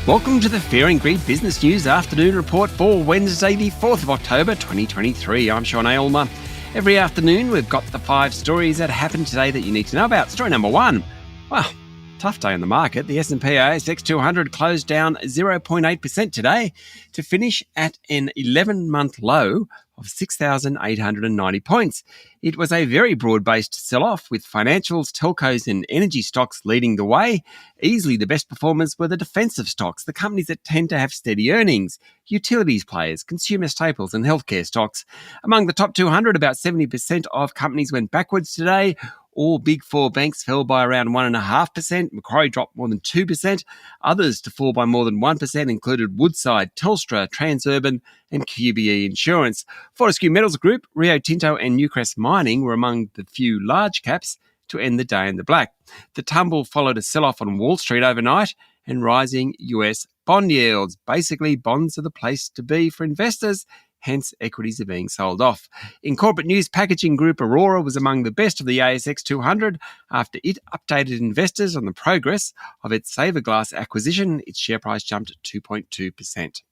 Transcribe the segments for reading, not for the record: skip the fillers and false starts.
Welcome to the Fair and Greed Business News Afternoon Report for Wednesday, the 4th of October 2023. I'm Sean Aylmer. Every afternoon, we've got the 5 stories that happened today that you need to know about. Story number 1. Well, tough day on the market. The S&P ASX 200 closed down 0.8% today to finish at an 11-month low of 6,890 points. It was a very broad-based sell-off with financials, telcos and energy stocks leading the way. Easily the best performers were the defensive stocks, the companies that tend to have steady earnings, utilities players, consumer staples and healthcare stocks. Among the top 200, about 70% of companies went backwards today. All Big Four banks fell by around 1.5%. Macquarie dropped more than 2%. Others to fall by more than 1% included Woodside, Telstra, Transurban and QBE Insurance. Fortescue Metals Group, Rio Tinto and Newcrest Mining were among the few large caps to end the day in the black. The tumble followed a sell-off on Wall Street overnight and rising US bond yields. Basically, bonds are the place to be for investors. Hence, equities are being sold off. In corporate news, packaging group Aurora was among the best of the ASX 200 after it updated investors on the progress of its Saverglass acquisition. Its share price jumped 2.2%.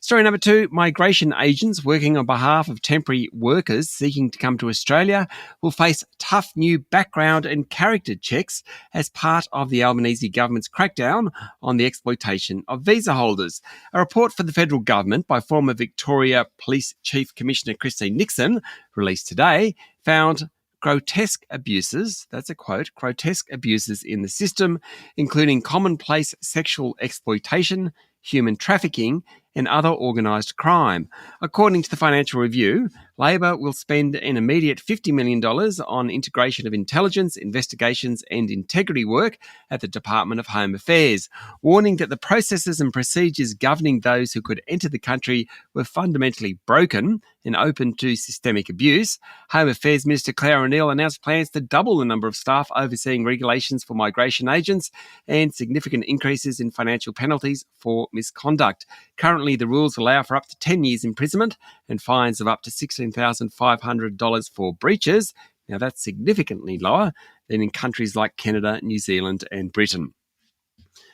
Story number 2, migration agents working on behalf of temporary workers seeking to come to Australia will face tough new background and character checks as part of the Albanese government's crackdown on the exploitation of visa holders. A report for the federal government by former Victoria Police Chief Commissioner Christine Nixon, released today, found grotesque abuses, that's a quote, grotesque abuses in the system, including commonplace sexual exploitation, human trafficking and other organised crime. According to the Financial Review, Labor will spend an immediate $50 million on integration of intelligence, investigations and integrity work at the Department of Home Affairs, warning that the processes and procedures governing those who could enter the country were fundamentally broken and open to systemic abuse. Home Affairs Minister Claire O'Neill announced plans to double the number of staff overseeing regulations for migration agents and significant increases in financial penalties for misconduct. Currently, the rules allow for up to 10 years imprisonment and fines of up to $16,500 for breaches. Now, that's significantly lower than in countries like Canada, New Zealand and Britain.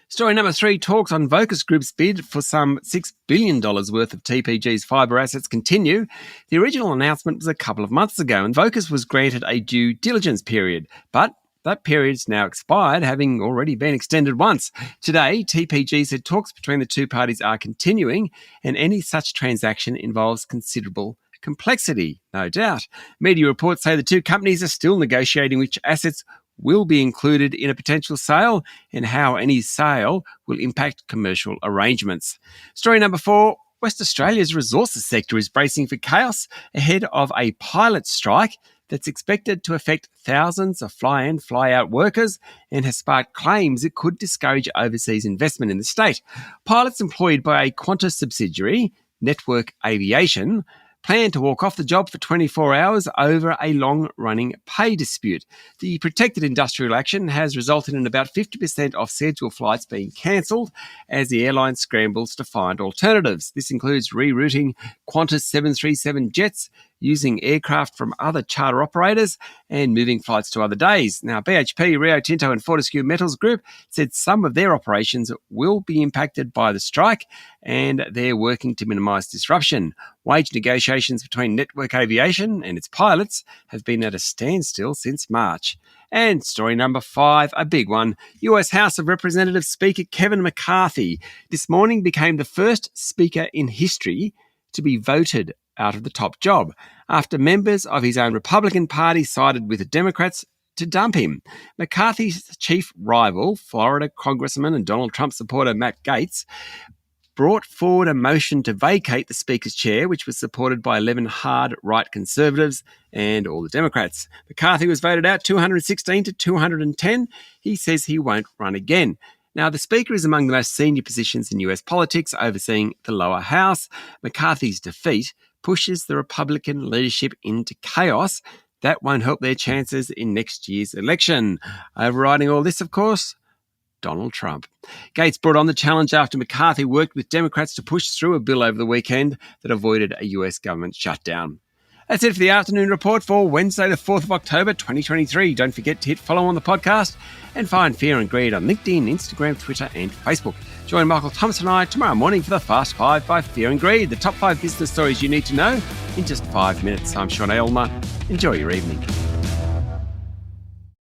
Story number 3, talks on Vocus Group's bid for some $6 billion worth of TPG's fibre assets continue. The original announcement was a couple of months ago and Vocus was granted a due diligence period, but that period's now expired, having already been extended once. Today, TPG said talks between the two parties are continuing and any such transaction involves considerable complexity, no doubt. Media reports say the two companies are still negotiating which assets will be included in a potential sale and how any sale will impact commercial arrangements. Story number 4, West Australia's resources sector is bracing for chaos ahead of a pilot strike that's expected to affect thousands of fly-in, fly-out workers and has sparked claims it could discourage overseas investment in the state. Pilots employed by a Qantas subsidiary, Network Aviation, plan to walk off the job for 24 hours over a long-running pay dispute. The protected industrial action has resulted in about 50% of scheduled flights being cancelled as the airline scrambles to find alternatives. This includes rerouting Qantas 737 jets, using aircraft from other charter operators and moving flights to other days. Now, BHP, Rio Tinto and Fortescue Metals Group said some of their operations will be impacted by the strike and they're working to minimise disruption. Wage negotiations between Network Aviation and its pilots have been at a standstill since March. And story number 5, a big one. US House of Representatives Speaker Kevin McCarthy this morning became the first speaker in history to be voted out of the top job after members of his own Republican Party sided with the Democrats to dump him. McCarthy's chief rival, Florida Congressman and Donald Trump supporter Matt Gaetz, brought forward a motion to vacate the Speaker's chair, which was supported by 11 hard right Conservatives and all the Democrats. McCarthy was voted out 216 to 210. He says he won't run again. Now, the Speaker is among the most senior positions in US politics, overseeing the lower house. McCarthy's defeat pushes the Republican leadership into chaos. That won't help their chances in next year's election. Overriding all this, of course, Donald Trump. Gaetz brought on the challenge after McCarthy worked with Democrats to push through a bill over the weekend that avoided a US government shutdown. That's it for the afternoon report for Wednesday, the 4th of October, 2023. Don't forget to hit follow on the podcast and find Fear and Greed on LinkedIn, Instagram, Twitter, and Facebook. Join Michael Thomas and I tomorrow morning for the Fast 5 by Fear and Greed, the top 5 business stories you need to know in just 5 minutes. I'm Sean Aylmer. Enjoy your evening.